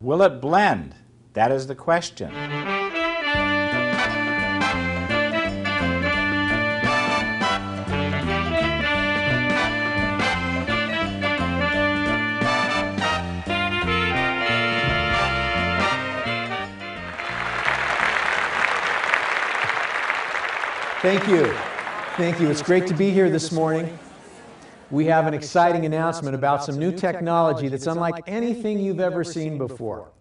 Will it blend? That is the question. Thank you. Thank you. It's great to be here this morning. We have an exciting announcement about some new technology that's unlike anything you've ever seen before.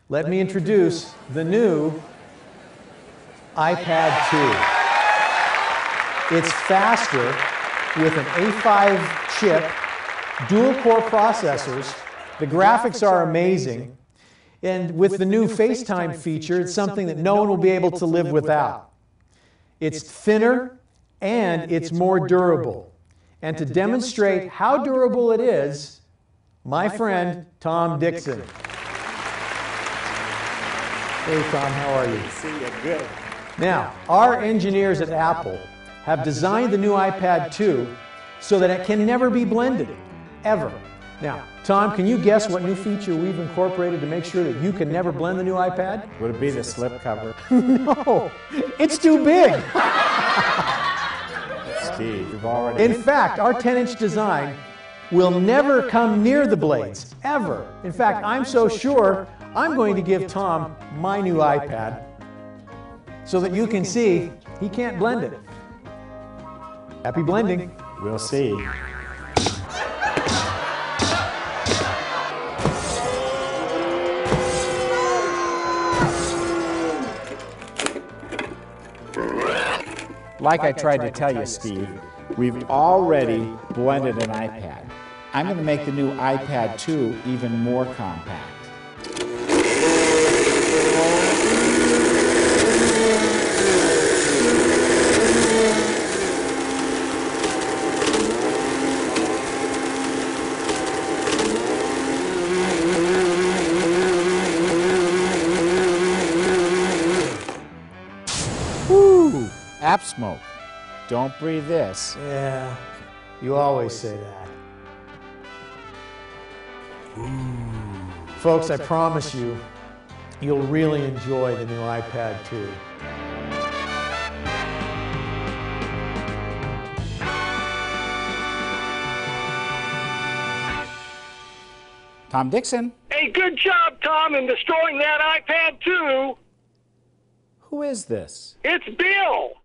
Let me introduce the new iPad 2. It's faster with an A5 chip, dual-core processors. The graphics are amazing. And with the new FaceTime feature, it's something that no one will be able to live without. It's thinner and it's more durable. And to demonstrate how durable it is, my friend Tom Dixon. Hey Tom, how are you? See you. Good. Now, our engineers at Apple have designed the new iPad 2 so that it can never be blended, ever. Now, Tom, can you guess what new feature we've incorporated to make sure that you can never blend the new iPad? Would it be the slip cover? No, it's too big. Steve, you've already... In fact, our 10-inch design will never come near the blades, ever. In fact, I'm so sure I'm going to give Tom my new iPad so that you can see he can't blend it. Happy blending. We'll see. Like I tried to tell you, Steve, we've already blended an iPad. I'm going to make the new iPad 2 even more compact. Woo! App smoke. Don't breathe this. Yeah, you always say that. Folks, I promise you, you'll really enjoy the new iPad 2. Tom Dixon. Hey, good job, Tom, in destroying that iPad 2. Who is this? It's Bill.